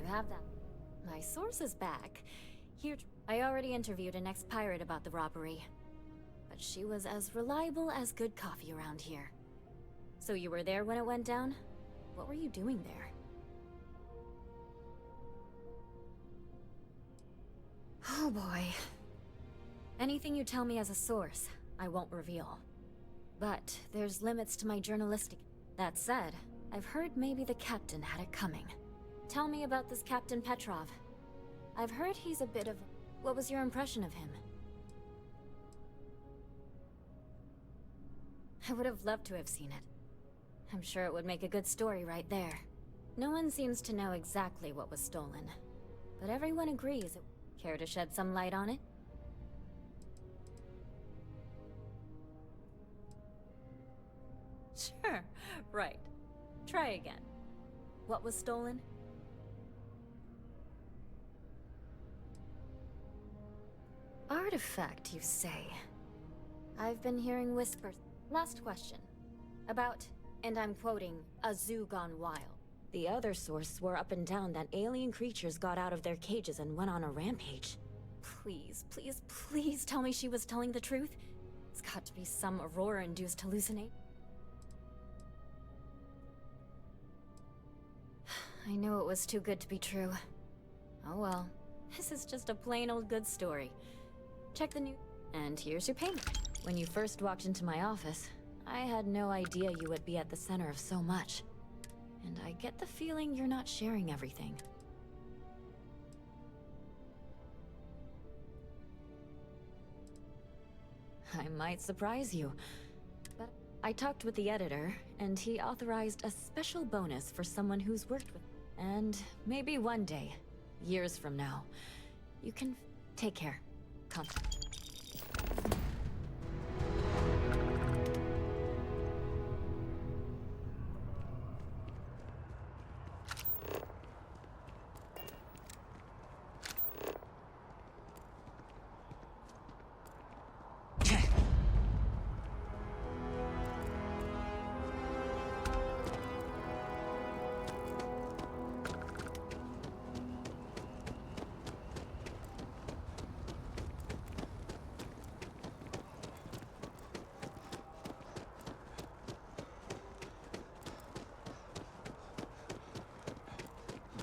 have that. My source is back. Here, I already interviewed an ex-pirate about the robbery. But she was as reliable as good coffee around here. So you were there when it went down? What were you doing there? Oh boy. Anything you tell me as a source, I won't reveal. But there's limits to my journalistic... That said, I've heard maybe the captain had it coming. Tell me about this Captain Petrov. I've heard he's a bit of... What was your impression of him? I would have loved to have seen it. I'm sure it would make a good story right there. No one seems to know exactly what was stolen, but everyone agrees. Care to shed some light on it? Sure, right. Try again. What was stolen? Artifact, you say? I've been hearing whispers. Last question. About, and I'm quoting, a zoo gone wild. The other source swore up and down that alien creatures got out of their cages and went on a rampage. Please, please, please tell me she was telling the truth. It's got to be some Aurora-induced hallucinate. I knew it was too good to be true. Oh well. This is just a plain old good story. Check the new... And here's your payment. When you first walked into my office, I had no idea you would be at the center of so much. And I get the feeling you're not sharing everything. I might surprise you, but I talked with the editor, and he authorized a special bonus for someone who's worked with... And maybe one day, years from now, you can... Take care. Contact.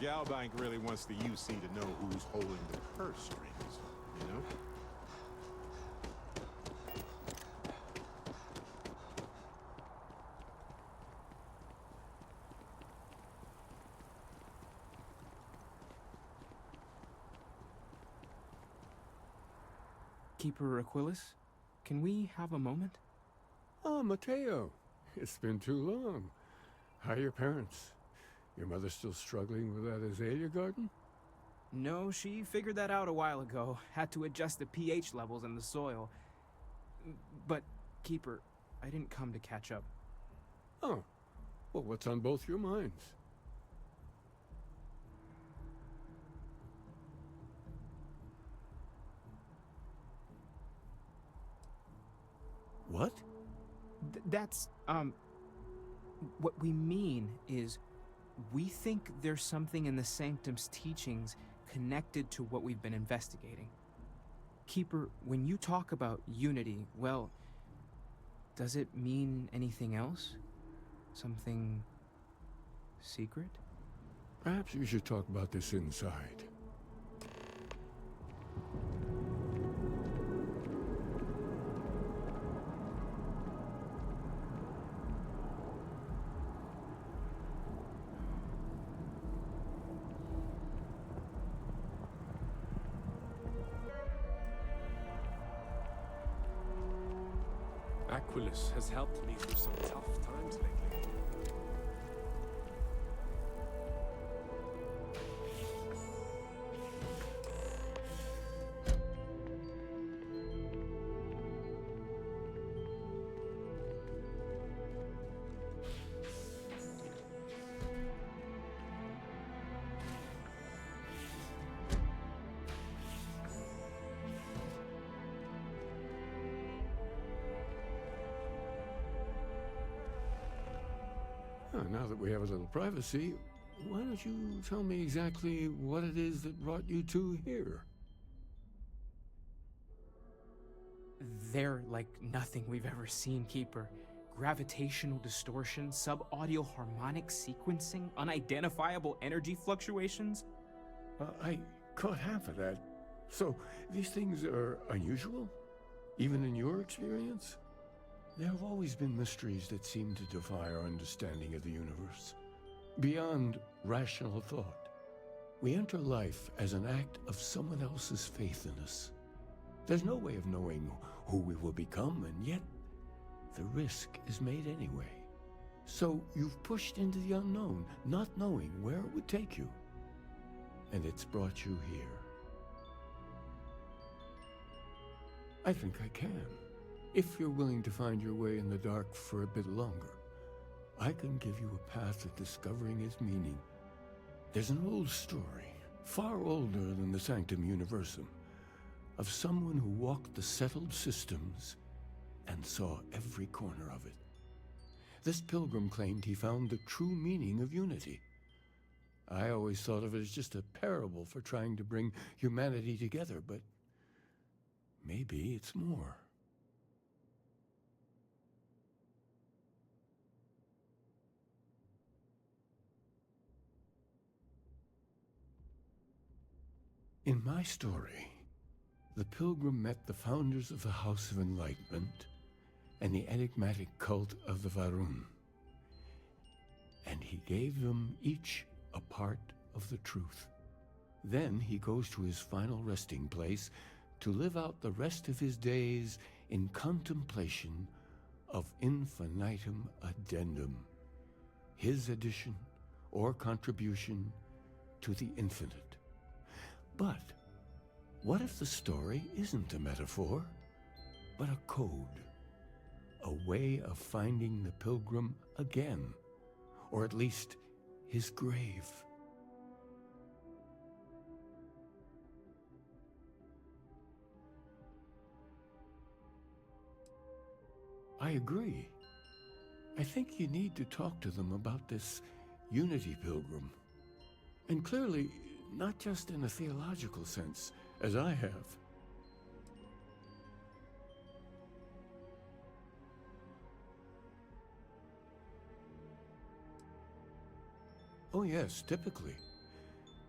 Galbank really wants the UC to know who's holding the purse strings, you know? Keeper Aquilus, can we have a moment? Oh, Mateo. It's been too long. How are your parents? Your mother still struggling with that azalea garden? No, she figured that out a while ago. Had to adjust the pH levels in the soil. But, Keeper, I didn't come to catch up. Oh. Well, what's on both your minds? What? That's, what we mean is, we think there's something in the Sanctum's teachings connected to what we've been investigating. Keeper, when you talk about unity, well, does it mean anything else? Something secret? Perhaps we should talk about this inside. Aquilus has helped me through some tough times lately. Now that we have a little privacy, why don't you tell me exactly what it is that brought you two here? They're like nothing we've ever seen, Keeper. Gravitational distortion, sub-audio harmonic sequencing, unidentifiable energy fluctuations. I caught half of that. So, these things are unusual? Even in your experience? There have always been mysteries that seem to defy our understanding of the universe. Beyond rational thought. We enter life as an act of someone else's faith in us. There's no way of knowing who we will become, and yet the risk is made anyway. So you've pushed into the unknown, not knowing where it would take you. And it's brought you here. I think I can. If you're willing to find your way in the dark for a bit longer, I can give you a path of discovering its meaning. There's an old story, far older than the Sanctum Universum, of someone who walked the settled systems and saw every corner of it. This pilgrim claimed he found the true meaning of unity. I always thought of it as just a parable for trying to bring humanity together, but maybe it's more. In my story, the pilgrim met the founders of the House of Enlightenment and the enigmatic cult of the Varun. And he gave them each a part of the truth. Then he goes to his final resting place to live out the rest of his days in contemplation of infinitum addendum, his addition or contribution to the infinite. But what if the story isn't a metaphor, but a code? A way of finding the pilgrim again, or at least his grave. I agree. I think you need to talk to them about this unity pilgrim. And clearly, not just in a theological sense, as I have. Oh yes, typically.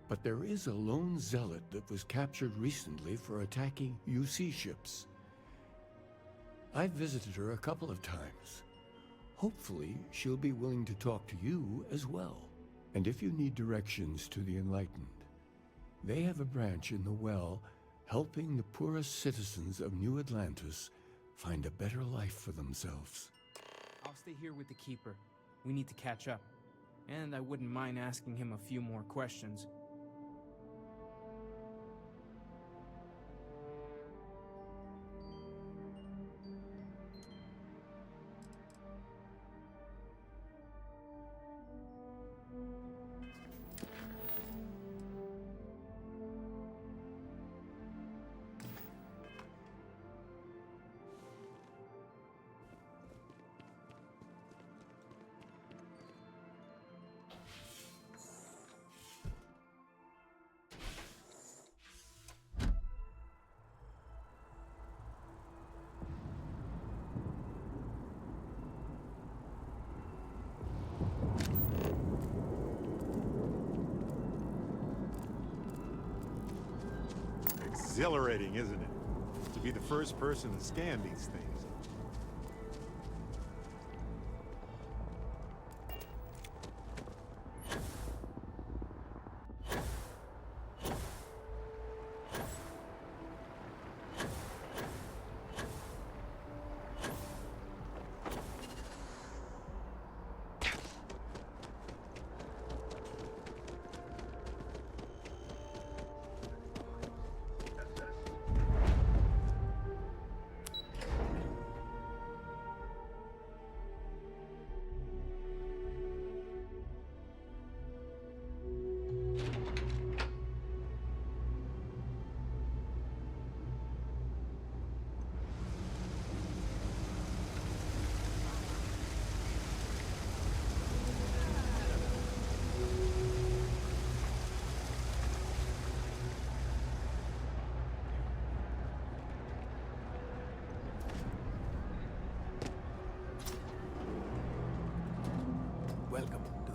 But there is a lone zealot that was captured recently for attacking UC ships. I've visited her a couple of times. Hopefully, she'll be willing to talk to you as well. And if you need directions to the Enlightened, they have a branch in the Well helping the poorest citizens of New Atlantis find a better life for themselves. I'll stay here with the Keeper. We need to catch up. And I wouldn't mind asking him a few more questions. Exhilarating, isn't it? To be the first person to scan these things.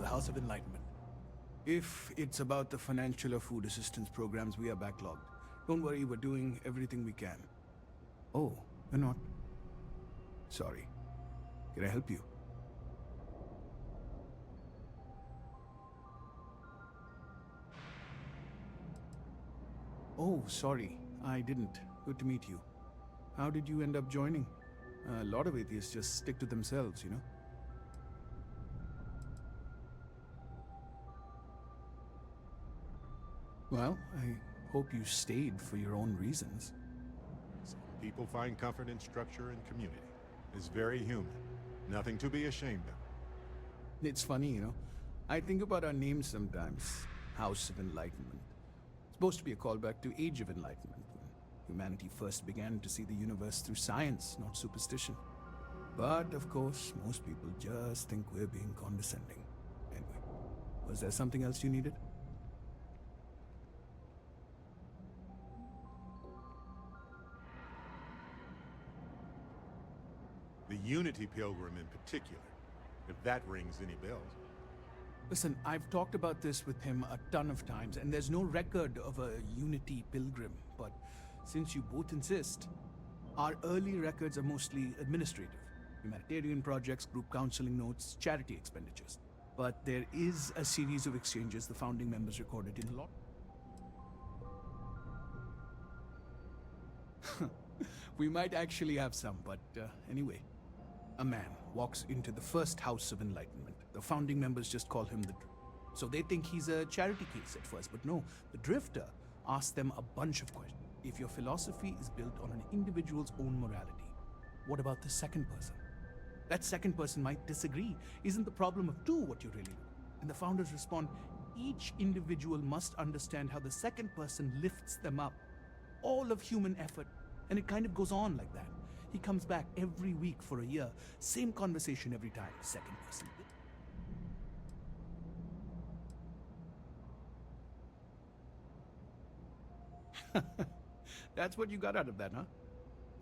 the House of Enlightenment. If it's about the financial or food assistance programs, we are backlogged. Don't worry, we're doing everything we can. Oh, you're not? Sorry. Can I help you? Oh, sorry. I didn't. Good to meet you. How did you end up joining? A lot of atheists just stick to themselves, you know? Well, I hope you stayed for your own reasons. Some people find comfort in structure and community. It's very human. Nothing to be ashamed of. It's funny, you know. I think about our names sometimes. House of Enlightenment. It's supposed to be a callback to Age of Enlightenment, when humanity first began to see the universe through science, not superstition. But, of course, most people just think we're being condescending. Anyway, was there something else you needed? The Unity Pilgrim in particular, if that rings any bells. Listen, I've talked about this with him a ton of times, and there's no record of a Unity Pilgrim. But since you both insist, our early records are mostly administrative. Humanitarian projects, group counseling notes, charity expenditures. But there is a series of exchanges the founding members recorded in law. We might actually have some, but anyway. A man walks into the first House of Enlightenment. The founding members just call him the Drifter. So they think he's a charity case at first, but no. The Drifter asks them a bunch of questions. If your philosophy is built on an individual's own morality, what about the second person? That second person might disagree. Isn't the problem of two what you really do? And the founders respond, each individual must understand how the second person lifts them up. All of human effort. And it kind of goes on like that. He comes back every week for a year. Same conversation every time. Second person. That's what you got out of that, huh?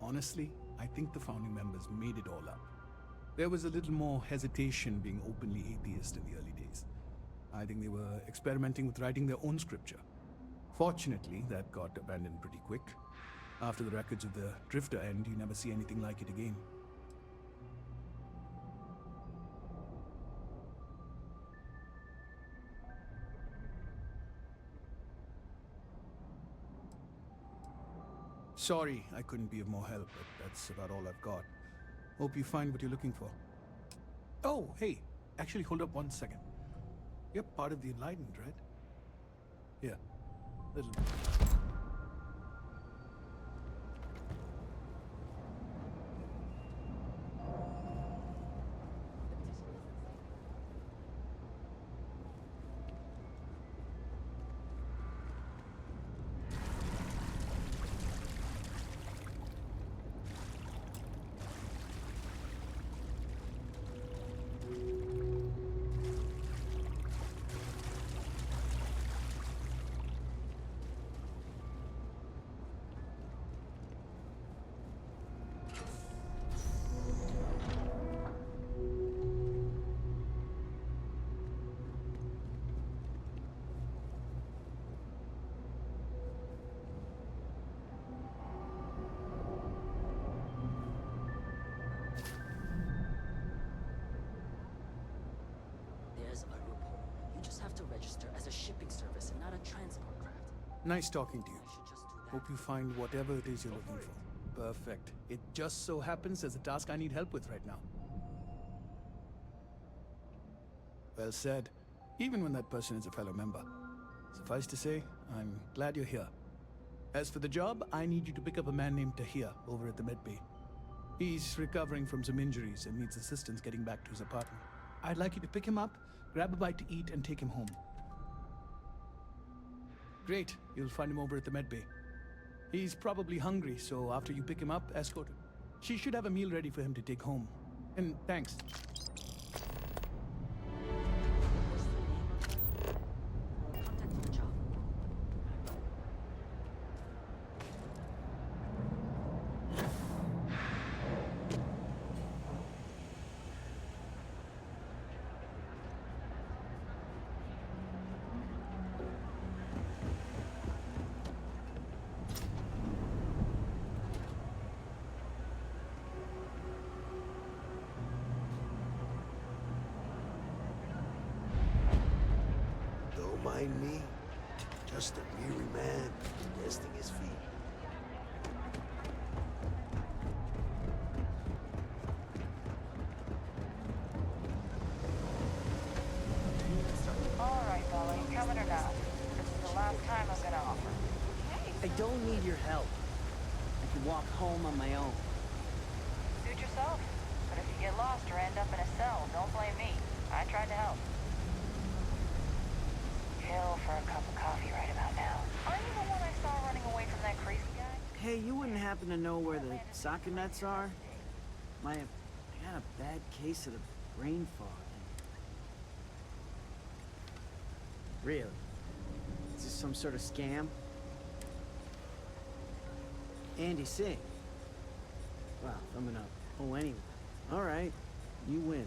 Honestly, I think the founding members made it all up. There was a little more hesitation being openly atheist in the early days. I think they were experimenting with writing their own scripture. Fortunately, that got abandoned pretty quick. After the records of the Drifter end, you never see anything like it again. Sorry, I couldn't be of more help, but that's about all I've got. Hope you find what you're looking for. Oh, hey, actually hold up 1 second. You're part of the Enlightened, right? Yeah, little bit. As a shipping service and not a transport craft. Nice talking to you. I should just do that. Hope you find whatever it is you're looking for. Perfect. It just so happens there's a task I need help with right now. Well said. Even when that person is a fellow member. Suffice to say, I'm glad you're here. As for the job, I need you to pick up a man named Tahir over at the medbay. He's recovering from some injuries and needs assistance getting back to his apartment. I'd like you to pick him up, grab a bite to eat, and take him home. Great, you'll find him over at the medbay. He's probably hungry, so after you pick him up, escort him. She should have a meal ready for him to take home. And thanks. Contact for the job. mind me? Just a weary man resting his feet. All right, Bella, you coming or not? This is the last time I'm gonna offer. I don't need your help. I can walk home on my own. Suit yourself. But if you get lost or end up in a cell, don't blame me. I tried to help. Chill for a cup of coffee right about now. Are you the one I saw running away from that crazy guy? Hey, you wouldn't happen to know where the soccer nets are? I got a bad case of the brain fog. Really? Is this some sort of scam? Andy, sing. Wow, I'm gonna owe anyone. All right, you win.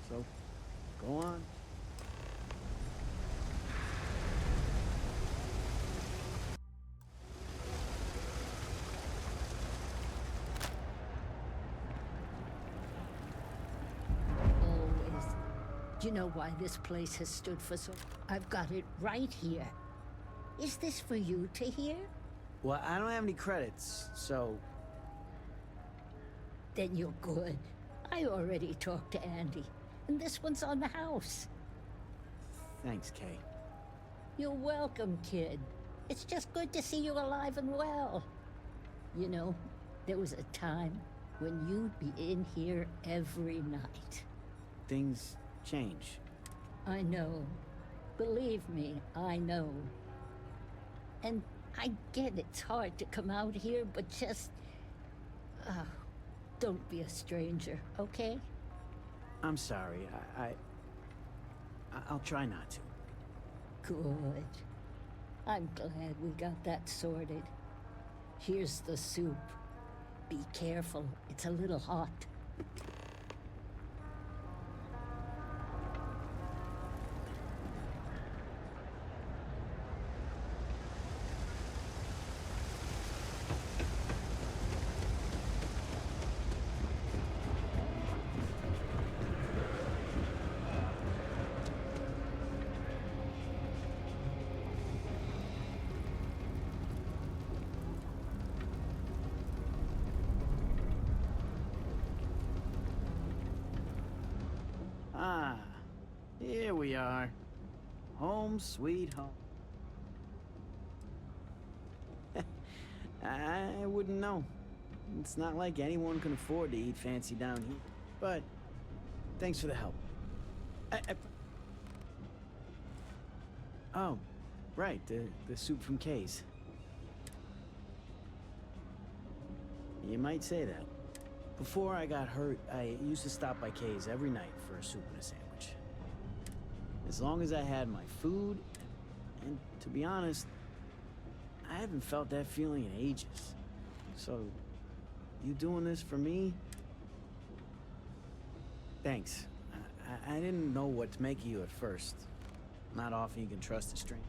So, go on. Always. Do you know why this place has stood for so? I've got it right here. Is this for you to hear? Well, I don't have any credits, so... Then you're good. I already talked to Andy, and this one's on the house. Thanks, Kay. You're welcome, kid. It's just good to see you alive and well. You know, there was a time when you'd be in here every night. Things change. I know. Believe me, I know. And I get it's hard to come out here, but just... don't be a stranger, okay? I'm sorry. I'll try not to. Good. I'm glad we got that sorted. Here's the soup. Be careful, it's a little hot. Ah, here we are. Home sweet home. I wouldn't know. It's not like anyone can afford to eat fancy down here. But, thanks for the help. Oh, right, the soup from Kay's. You might say that. Before I got hurt, I used to stop by Kay's every night for a soup and a sandwich. As long as I had my food, and to be honest, I haven't felt that feeling in ages. So, you doing this for me? Thanks. I didn't know what to make of you at first. Not often you can trust a stranger.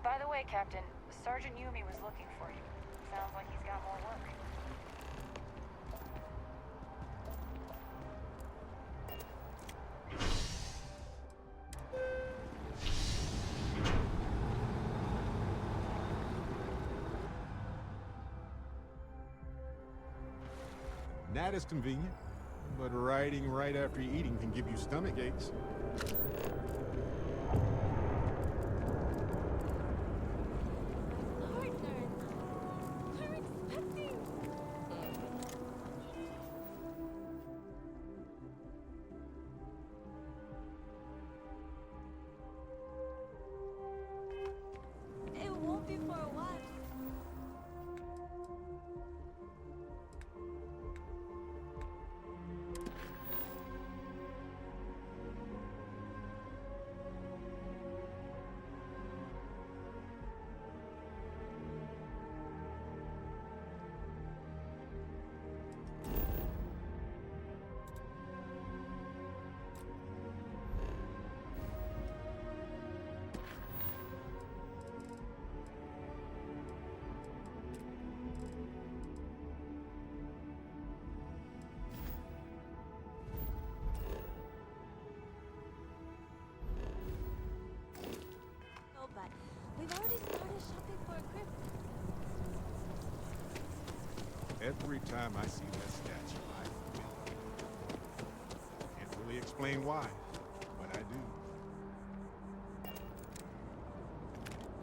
By the way, Captain, Sergeant Yumi was looking for you. Sounds like he's got more work. That is convenient, but riding right after eating can give you stomach aches. Every time I see that statue, I feel it. Can't really explain why, but I do.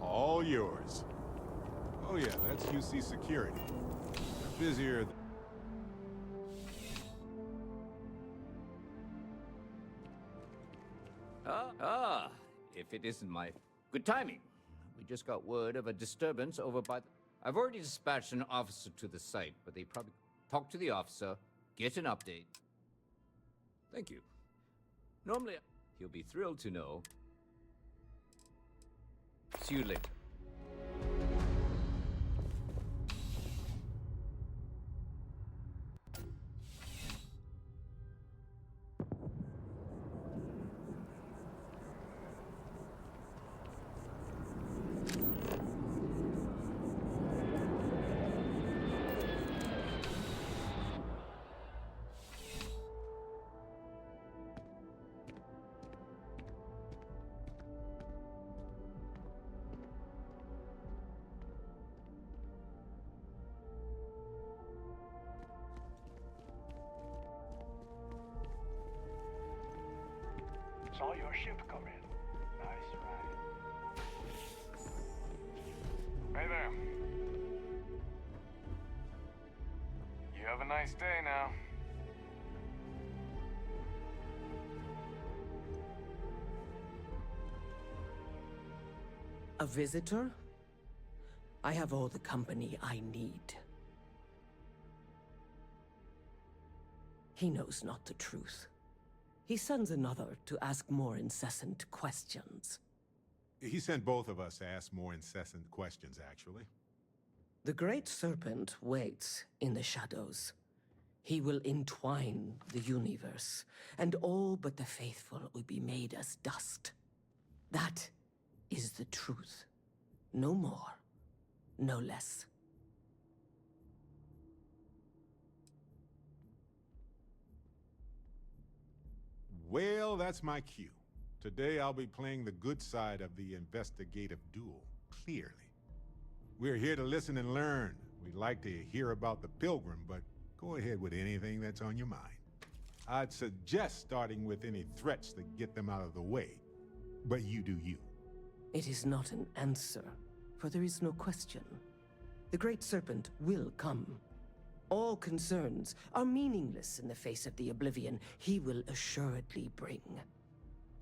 All yours. Oh yeah, that's UC Security. They're busier than... If it isn't my... Good timing. We just got word of a disturbance over by... I've already dispatched an officer to the site, but they probably talk to the officer, get an update. Thank you. Normally, he'll be thrilled to know. See you later. Saw your ship come in. Nice ride. Hey there. You have a nice day now. A visitor? I have all the company I need. He knows not the truth. He sends another to ask more incessant questions. He sent both of us to ask more incessant questions, actually. The Great Serpent waits in the shadows. He will entwine the universe, and all but the faithful will be made as dust. That is the truth. No more, no less. Well, that's my cue. Today I'll be playing the good side of the investigative duel, clearly. We're here to listen and learn. We'd like to hear about the Pilgrim, but go ahead with anything that's on your mind. I'd suggest starting with any threats that get them out of the way. But you do you. It is not an answer, for there is no question. The Great Serpent will come. All concerns are meaningless in the face of the oblivion he will assuredly bring.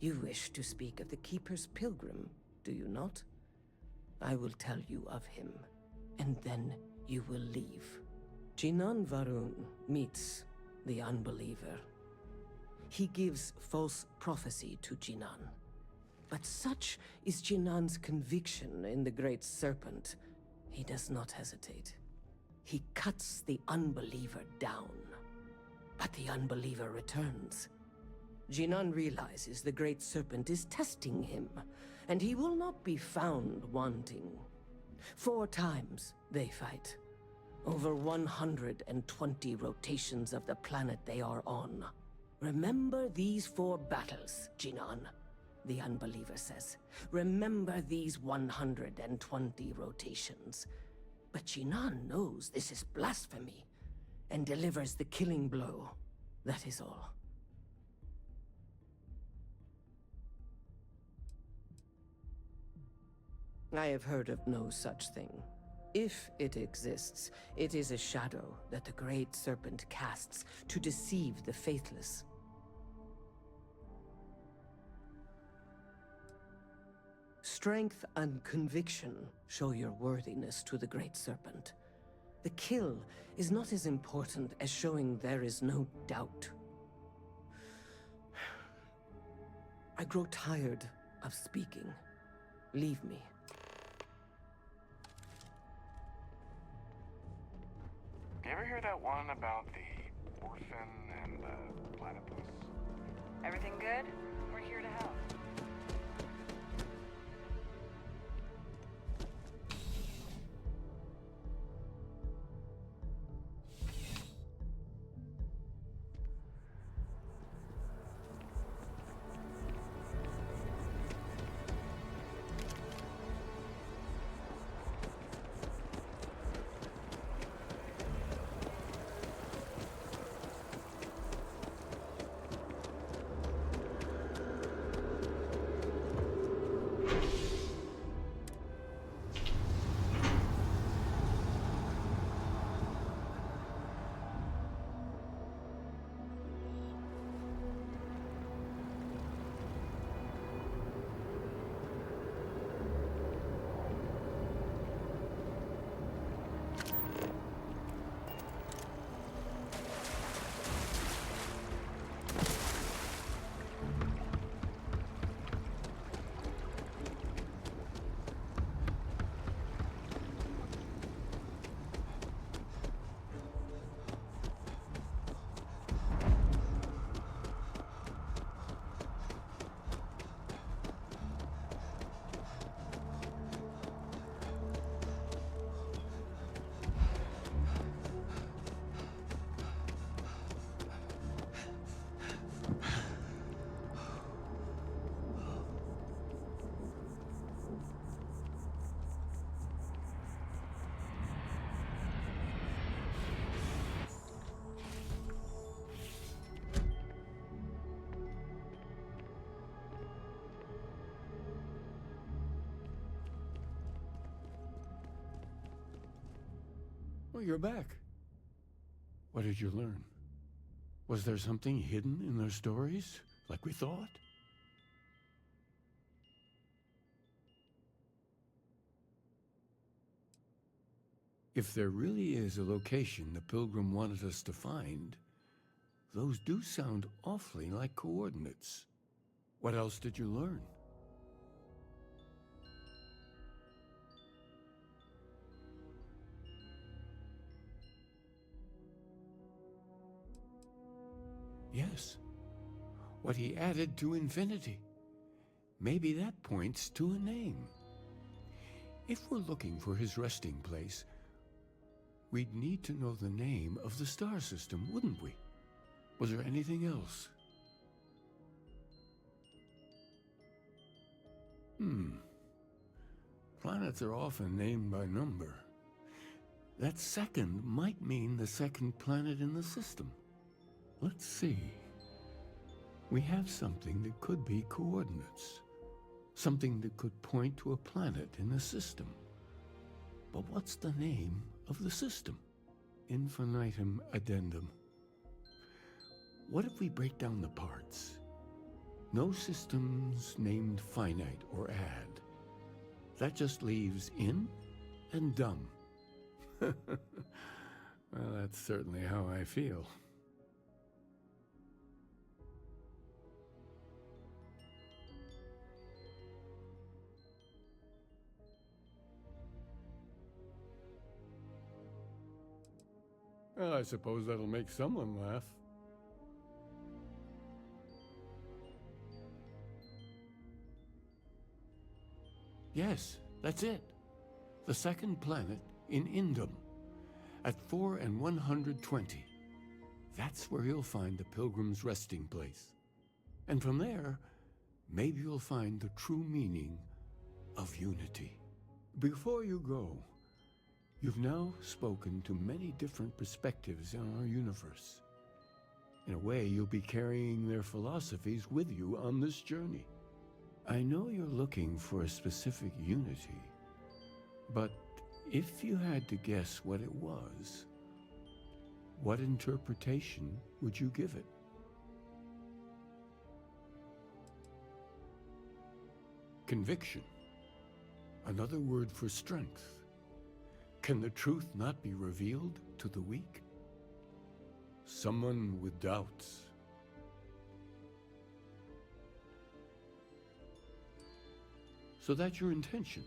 You wish to speak of the Keeper's Pilgrim, do you not? I will tell you of him, and then you will leave. Jinan Varun meets the Unbeliever. He gives false prophecy to Jinan. But such is Jinan's conviction in the Great Serpent, he does not hesitate. He cuts the Unbeliever down. But the Unbeliever returns. Jinan realizes the Great Serpent is testing him, and he will not be found wanting. 4 times they fight. Over 120 rotations of the planet they are on. Remember these 4 battles, Jinan, the Unbeliever says. Remember these 120 rotations. But Jinan knows this is blasphemy, and delivers the killing blow. That is all. I have heard of no such thing. If it exists, it is a shadow that the Great Serpent casts to deceive the faithless. Strength and conviction show your worthiness to the Great Serpent. The kill is not as important as showing there is no doubt. I grow tired of speaking. Leave me. You ever hear that one about the orphan and the platypus? Everything good? We're here to help. Oh, you're back. What did you learn? Was there something hidden in their stories, like we thought? If there really is a location the Pilgrim wanted us to find, those do sound awfully like coordinates. What else did you learn? Yes. What he added to infinity. Maybe that points to a name. If we're looking for his resting place, we'd need to know the name of the star system, wouldn't we? Was there anything else? Planets are often named by number. That second might mean the second planet in the system. Let's see. We have something that could be coordinates. Something that could point to a planet in the system. But what's the name of the system? Infinitum addendum. What if we break down the parts? No systems named finite or add. That just leaves in and dumb. Well, that's certainly how I feel. Well, I suppose that'll make someone laugh. Yes, that's it. The second planet in Indum, at 4 and 120. That's where you'll find the Pilgrim's resting place. And from there, maybe you'll find the true meaning of unity. Before you go, you've now spoken to many different perspectives in our universe. In a way, you'll be carrying their philosophies with you on this journey. I know you're looking for a specific unity, but if you had to guess what it was, what interpretation would you give it? Conviction. Another word for strength. Can the truth not be revealed to the weak? Someone with doubts. So that's your intention.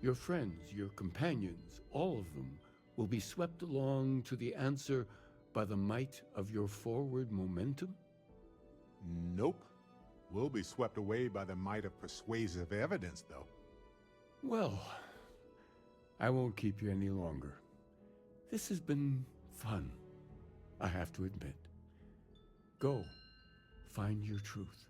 Your friends, your companions, all of them will be swept along to the answer by the might of your forward momentum? Nope. We'll be swept away by the might of persuasive evidence, though. Well, I won't keep you any longer. This has been fun, I have to admit. Go, find your truth.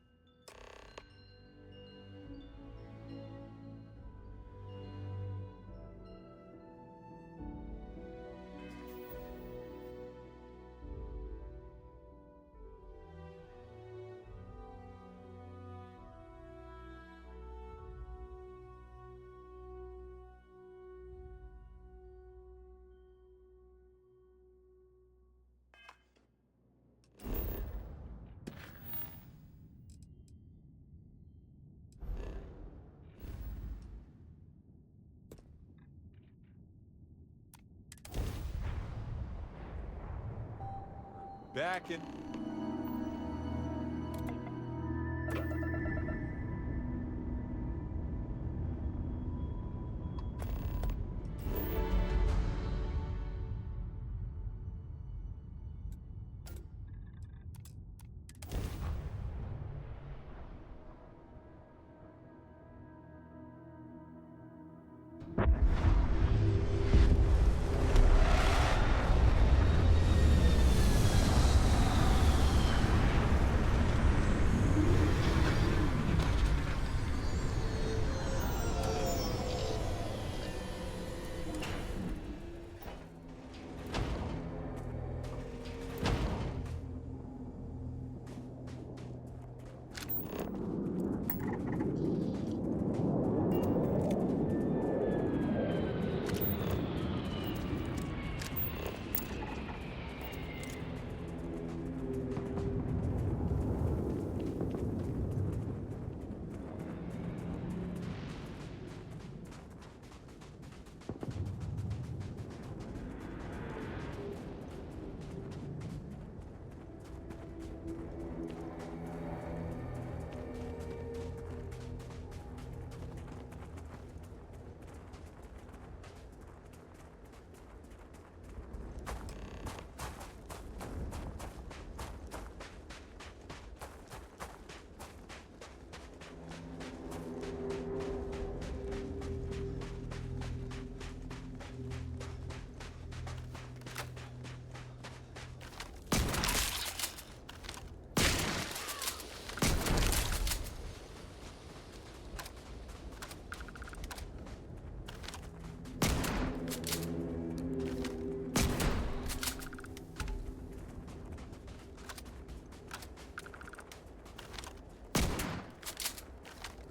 Back in...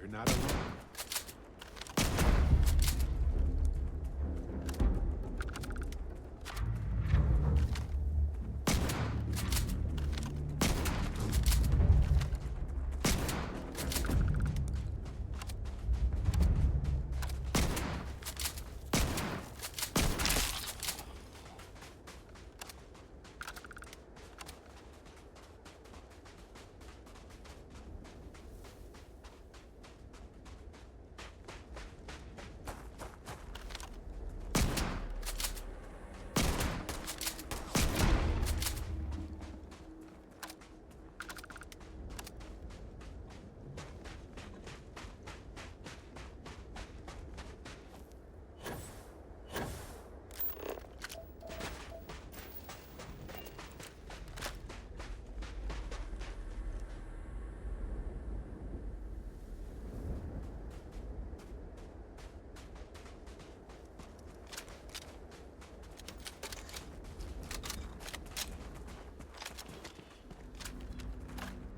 You're not alone.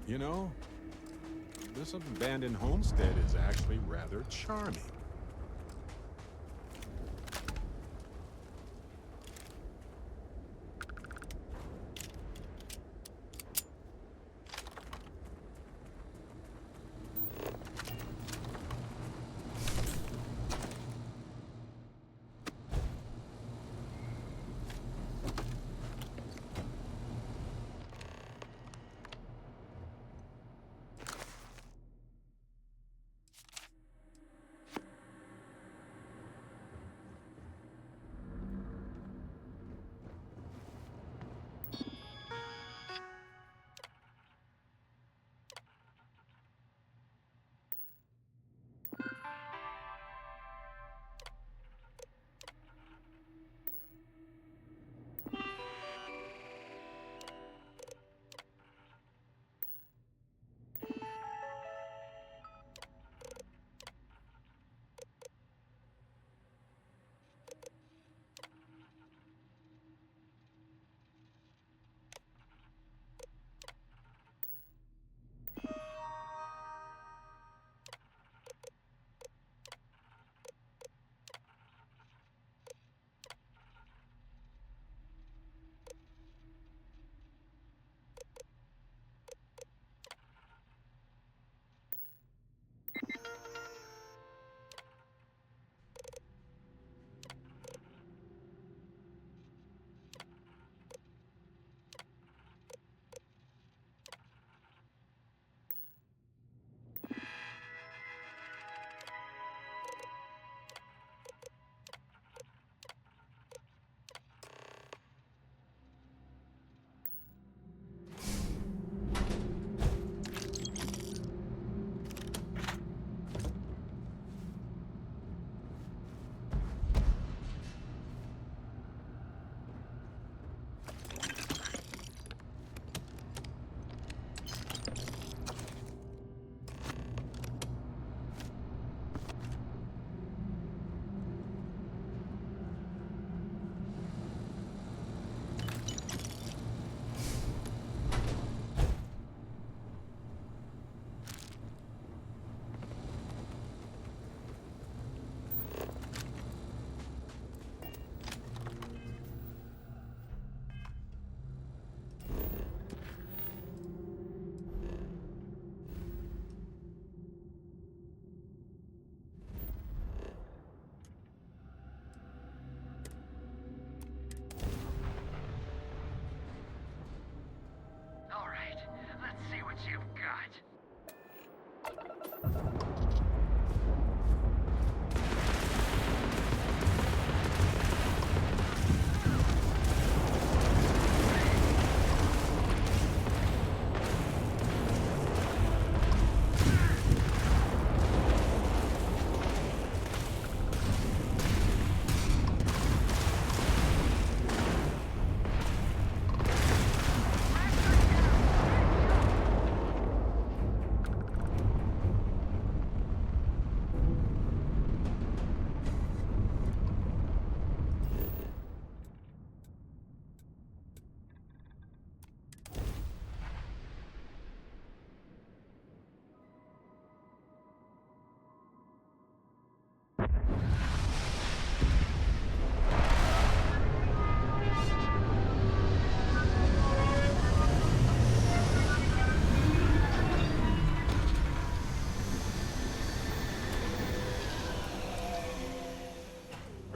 You know, this abandoned homestead is actually rather charming.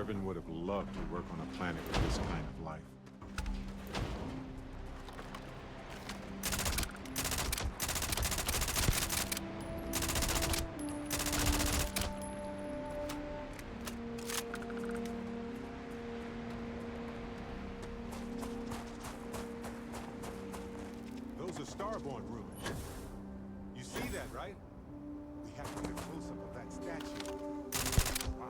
Irvin would have loved to work on a planet with this kind of life. Those are Starborn ruins. You see that, right? We have to get a close-up of that statue. Wow.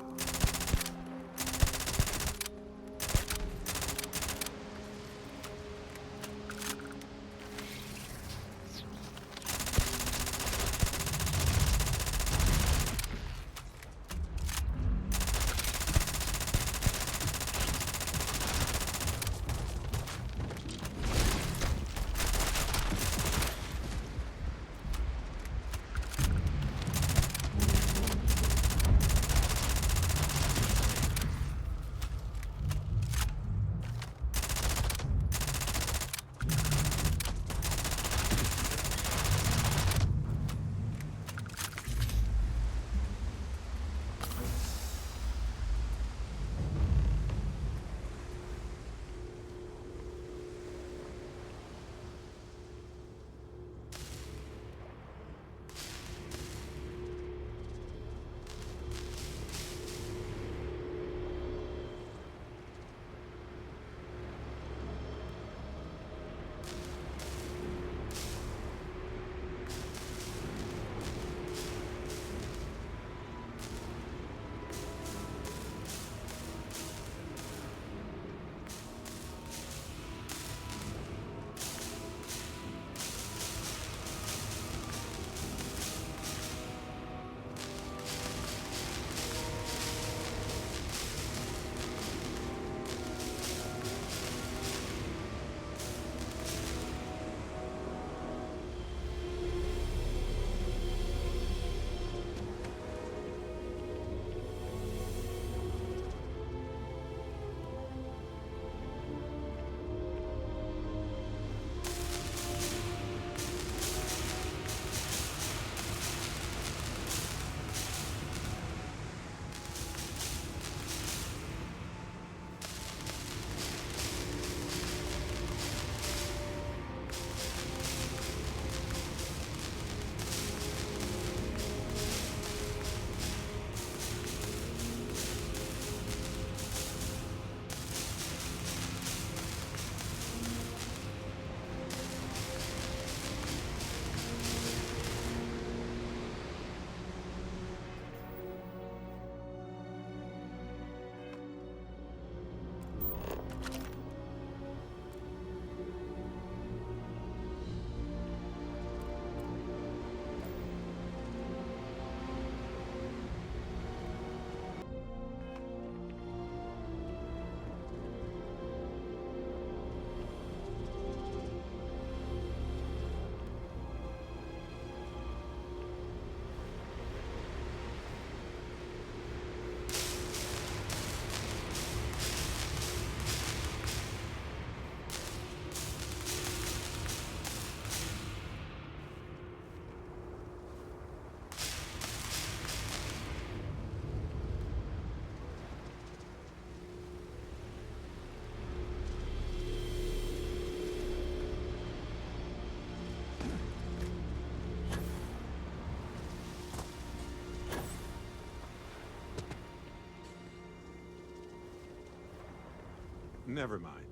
Never mind.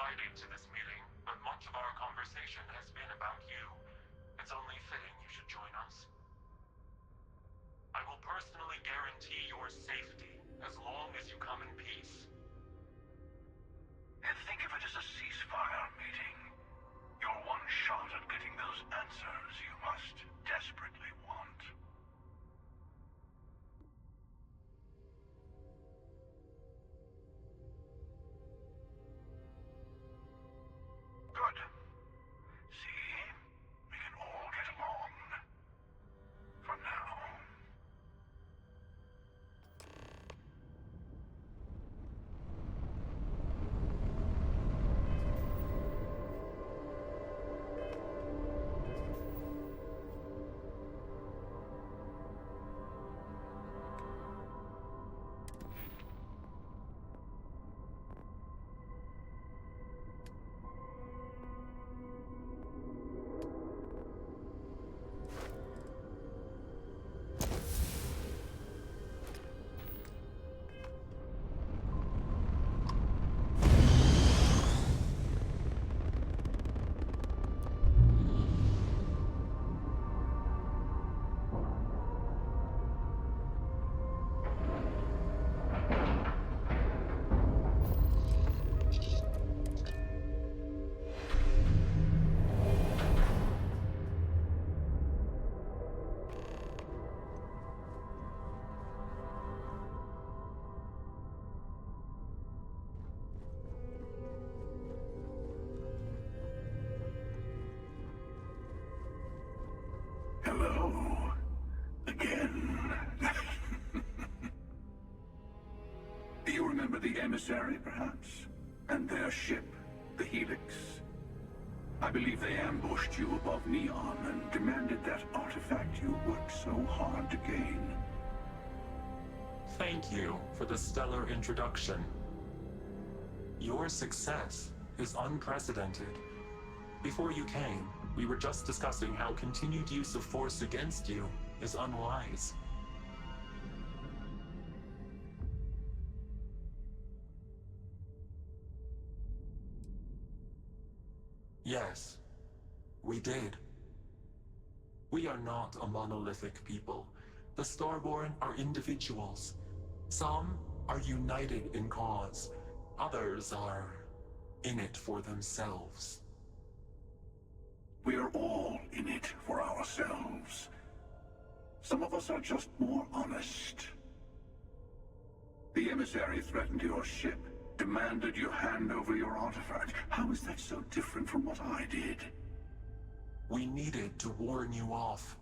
invited to this meeting, but much of our conversation has been about you. It's only fitting you should join us. I will personally guarantee your safety as long as you come in peace. And think of it as a ceasefire meeting. Your one shot at getting those answers you must desperately want. Good. See? We can all get along. For now. Hello. Again. Do you remember the emissary, perhaps? And their ship, the Helix? I believe they ambushed you above Neon and demanded that artifact you worked so hard to gain. Thank you for the stellar introduction. Your success is unprecedented. Before you came, we were just discussing how continued use of force against you is unwise. Yes, we did. We are not a monolithic people. The Starborn are individuals. Some are united in cause. Others are in it for themselves. We are all in it for ourselves. Some of us are just more honest. The emissary threatened your ship, demanded you hand over your artifact. How is that so different from what I did? We needed to warn you off.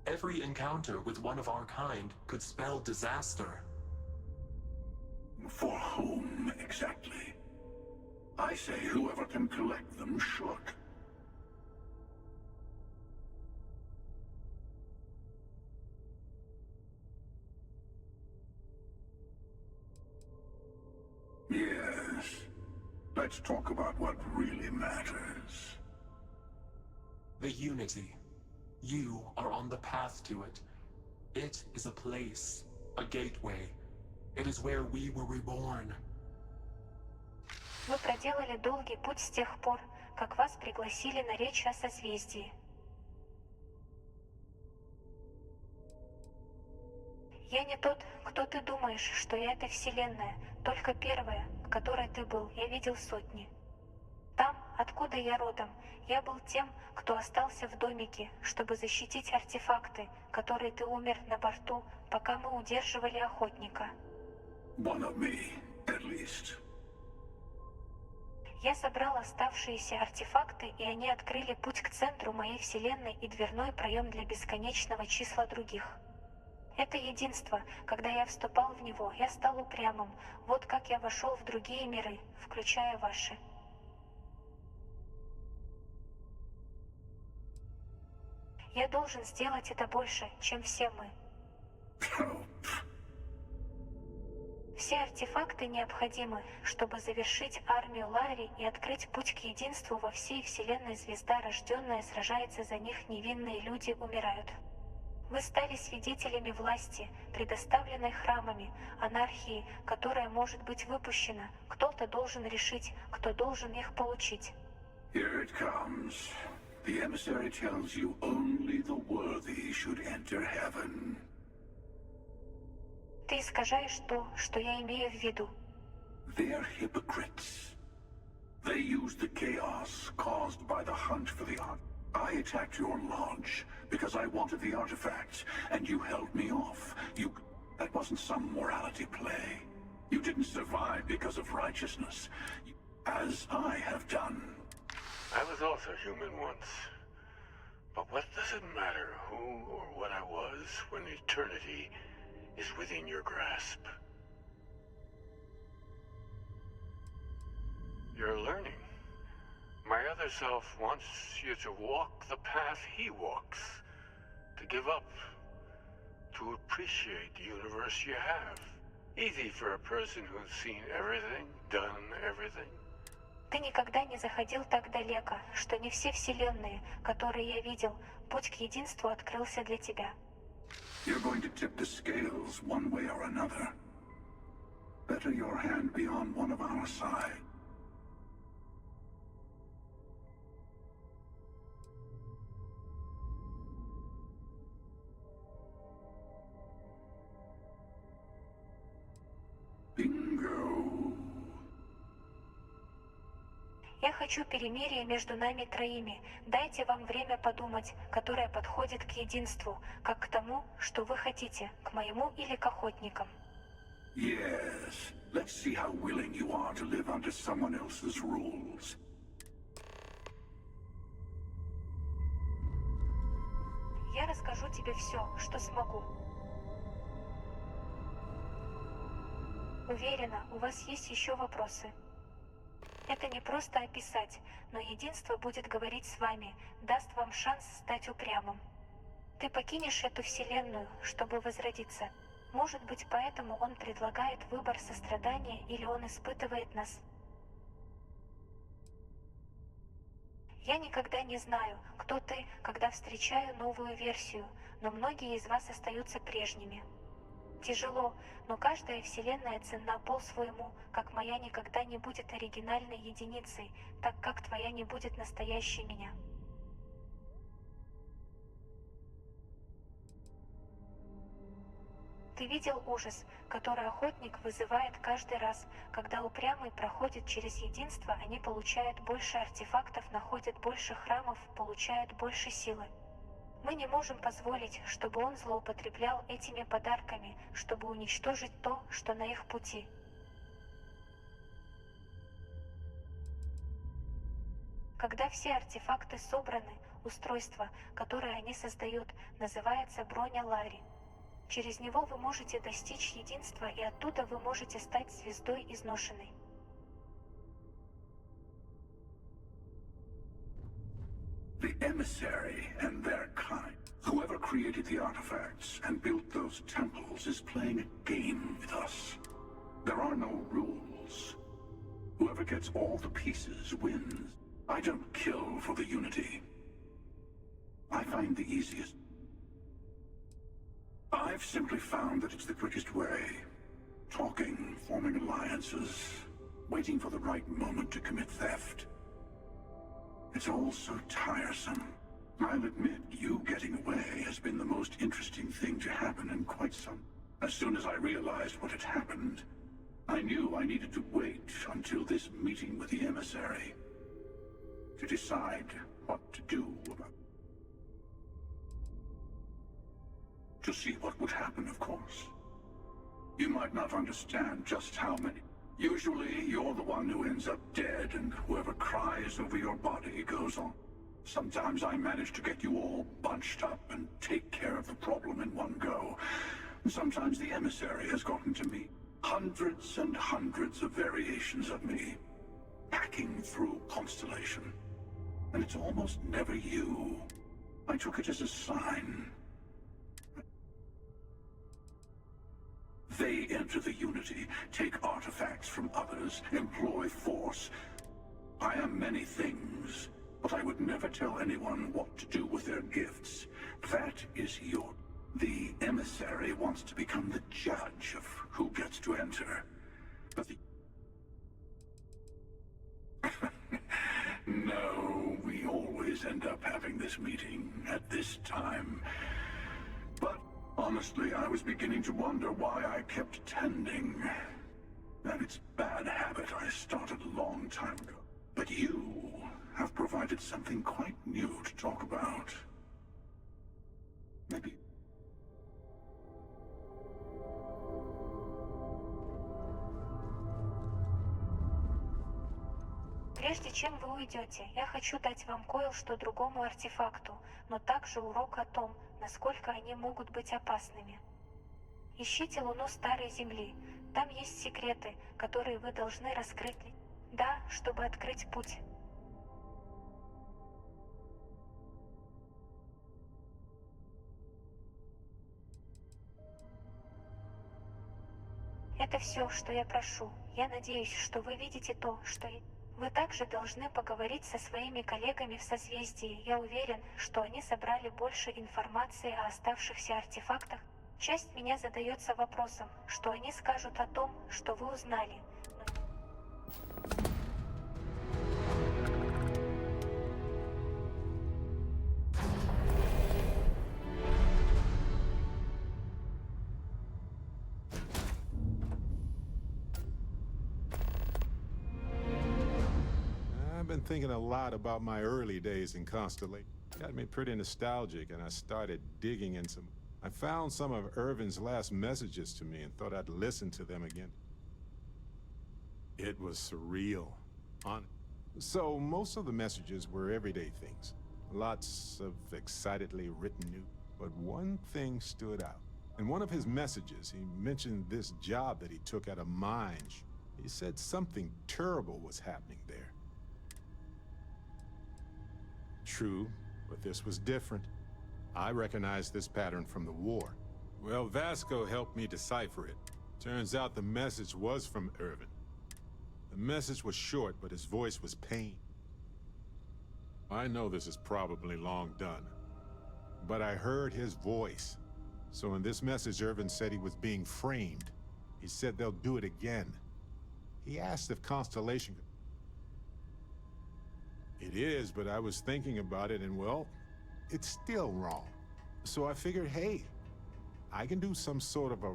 Every encounter with one of our kind could spell disaster. For whom, exactly? I say whoever can collect them should. Yes. Let's talk about what really matters. The Unity. You are on the path to it. It is a place, a gateway. It is where we were reborn. Вы проделали долгий путь с тех пор, как вас пригласили на речь о созвездии. Я не тот, кто ты думаешь, что я эта вселенная, только первая, в которой ты был, я видел сотни. Там, откуда я родом, я был тем, кто остался в домике, чтобы защитить артефакты, которые ты умер на борту, пока мы удерживали охотника. One of me, at least. Я собрал оставшиеся артефакты, и они открыли путь к центру моей вселенной и дверной проем для бесконечного числа других. Это единство, когда я вступал в него, я стал упрямым. Вот как я вошел в другие миры, включая ваши. Я должен сделать это больше, чем все мы. Все артефакты необходимы, чтобы завершить армию Ларри и открыть путь к единству во всей вселенной. Звезда, рожденная, сражается за них, невинные люди умирают. Вы стали свидетелями власти, предоставленной храмами, анархии, которая может быть выпущена. Кто-то должен решить, кто должен их получить. Here it comes. The emissary tells you only the worthy should enter heaven. Ты искажаешь то, что я имею в виду. They're hypocrites. They use the chaos caused by the hunt for the art. I attacked your lodge because I wanted the artifacts, and you held me off. That wasn't some morality play. You didn't survive because of righteousness, as I have done. I was also human once. But what does it matter who or what I was when eternity is within your grasp? You're learning. My other self wants you to walk the path he walks. To give up. To appreciate the universe you have. Easy for a person who's seen everything, done everything. Ты никогда не заходил так далеко, что не все вселенные, которые я видел, путь к единству открылся для тебя. You're going to tip the scales one way or another. Better your hand be on one of our side. Bingo. Я хочу перемирия между нами троими. Дайте вам время подумать, которое подходит к единству, как к тому, что вы хотите, к моему или к охотникам. Yes. Let's see how willing you are to live under someone else's rules. Я расскажу тебе все, что смогу. Уверена, у вас есть еще вопросы. Это не просто описать, но единство будет говорить с вами, даст вам шанс стать упрямым. Ты покинешь эту вселенную, чтобы возродиться. Может быть, поэтому он предлагает выбор сострадания, или он испытывает нас. Я никогда не знаю, кто ты, когда встречаю новую версию, но многие из вас остаются прежними. Тяжело, но каждая вселенная ценна по-своему, как моя никогда не будет оригинальной единицей, так как твоя не будет настоящей меня. Ты видел ужас, который охотник вызывает каждый раз, когда упрямый проходит через единство, они получают больше артефактов, находят больше храмов, получают больше силы. Мы не можем позволить, чтобы он злоупотреблял этими подарками, чтобы уничтожить то, что на их пути. Когда все артефакты собраны, устройство, которое они создают, называется броня Ларри. Через него вы можете достичь единства, и оттуда вы можете стать звездой изношенной. The emissary and their kind. Whoever created the artifacts and built those temples is playing a game with us. There are no rules. Whoever gets all the pieces wins. I don't kill for the unity. I find the easiest. I've simply found that it's the quickest way. Talking, forming alliances, waiting for the right moment to commit theft. It's all so tiresome. I'll admit, you getting away has been the most interesting thing to happen in quite some... As soon as I realized what had happened, I knew I needed to wait until this meeting with the emissary to decide what to do about it. To see what would happen, of course. You might not understand just how many... Usually, you're the one who ends up dead, and whoever cries over your body goes on. Sometimes I manage to get you all bunched up and take care of the problem in one go. Sometimes the emissary has gotten to me. Hundreds and hundreds of variations of me, hacking through Constellation. And it's almost never you. I took it as a sign. They enter the Unity, take artifacts from others, employ force. I am many things, but I would never tell anyone what to do with their gifts. That is your... The emissary wants to become the judge of who gets to enter. But the... No, we always end up having this meeting at this time. But honestly, I was beginning to wonder why I kept tending. And it's a bad habit I started a long time ago. But you have provided something quite new to talk about. Maybe... Прежде чем вы уйдете, я хочу дать вам кое-что другому артефакту, но также урок о том, насколько они могут быть опасными. Ищите Луну Старой Земли. Там есть секреты, которые вы должны раскрыть. Да, чтобы открыть путь. Это все, что я прошу. Я надеюсь, что вы видите то, что и... Вы также должны поговорить со своими коллегами в созвездии. Я уверен, что они собрали больше информации о оставшихся артефактах. Часть меня задается вопросом, что они скажут о том, что вы узнали. I've been thinking a lot about my early days in Constellation. Got me pretty nostalgic, and I started digging in some... I found some of Irvin's last messages to me and thought I'd listen to them again. It was surreal. So most of the messages were everyday things. Lots of excitedly written news. But one thing stood out. In one of his messages, he mentioned this job that he took at a mine. He said something terrible was happening there. True, but this was different. I recognized this pattern from the war. Well, Vasco helped me decipher it. Turns out the message was from Irvin. The message was short, but his voice was pain. I know this is probably long done, but I heard his voice. So in this message, Irvin said he was being framed. He said they'll do it again. He asked if Constellation could... It is, but I was thinking about it, and well, it's still wrong. So I figured, hey, I can do some sort of a...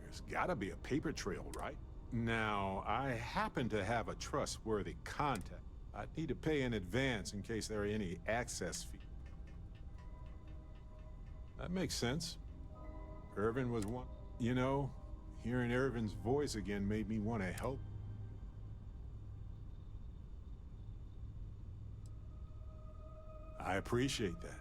There's gotta be a paper trail, right? Now, I happen to have a trustworthy contact. I'd need to pay in advance in case there are any access fees. That makes sense. Irvin was one... You know, hearing Irvin's voice again made me want to help. I appreciate that.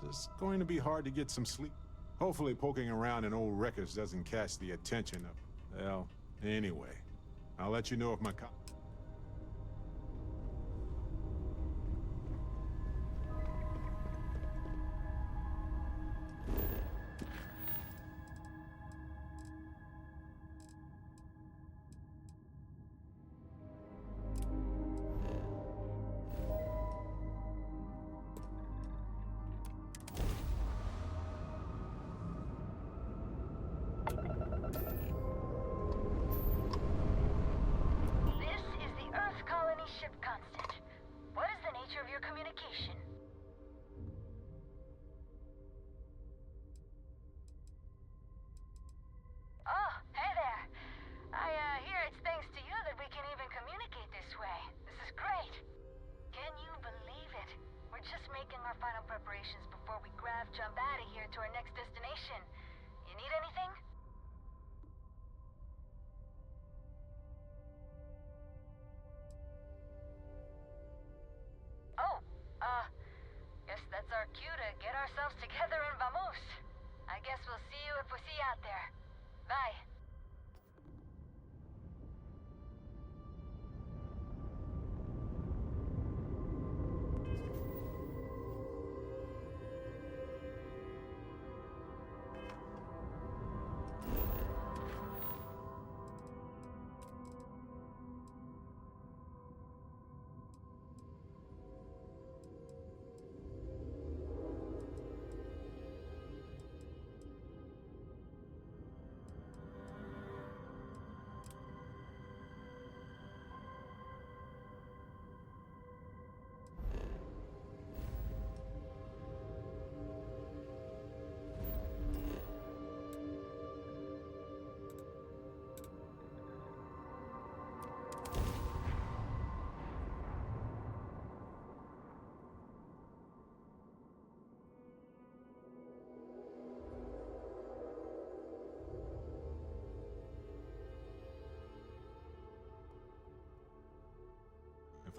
It's going to be hard to get some sleep. Hopefully poking around in old records doesn't catch the attention of... Well, anyway, I'll let you know if my...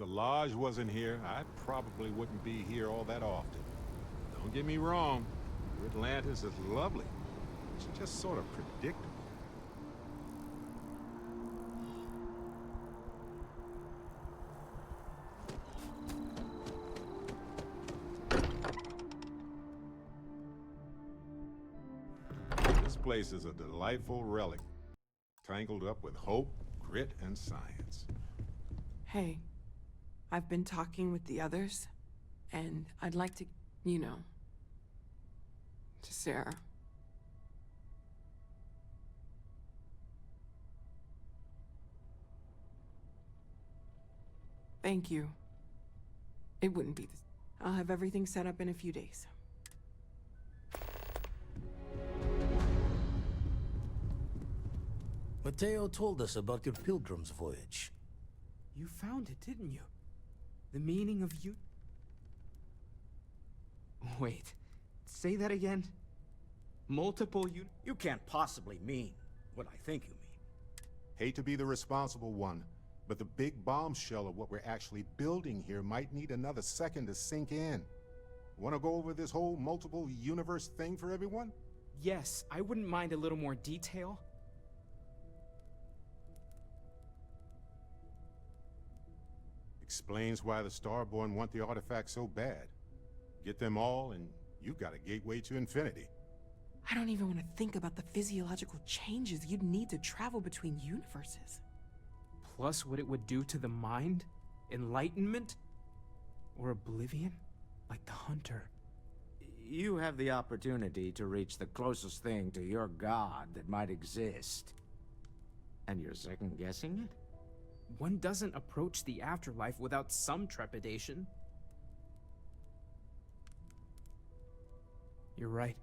the Lodge wasn't here, I probably wouldn't be here all that often. Don't get me wrong, New Atlantis is lovely. It's just sort of predictable. This place is a delightful relic, tangled up with hope, grit, and science. Hey, I've been talking with the others, and I'd like to, you know, to Sarah. Thank you. It wouldn't be this. I'll have everything set up in a few days. Mateo told us about your pilgrim's voyage. You found it, didn't you? The meaning of you... Wait, say that again? Multiple you... You can't possibly mean what I think you mean. Hate to be the responsible one, but the big bombshell of what we're actually building here might need another second to sink in. Want to go over this whole multiple universe thing for everyone? Yes, I wouldn't mind a little more detail. Explains why the Starborn want the artifact so bad. Get them all, and you've got a gateway to infinity. I don't even want to think about the physiological changes you'd need to travel between universes. Plus what it would do to the mind? Enlightenment? Or oblivion? Like the Hunter. You have the opportunity to reach the closest thing to your god that might exist. And you're second-guessing it? One doesn't approach the afterlife without some trepidation. You're right.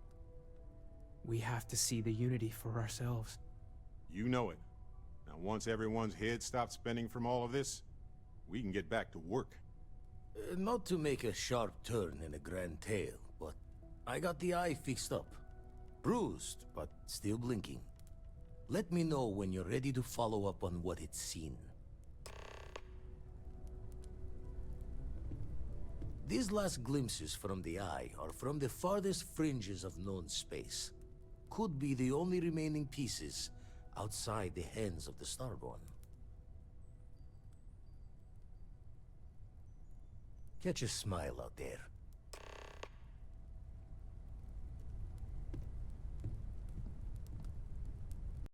We have to see the Unity for ourselves. You know it. Now, once everyone's head stops spinning from all of this, we can get back to work. Not to make a sharp turn in a grand tale, but I got the eye fixed up. Bruised, but still blinking. Let me know when you're ready to follow up on what it's seen. These last glimpses from the eye are from the farthest fringes of known space. Could be the only remaining pieces outside the hands of the Starborn. Catch a smile out there.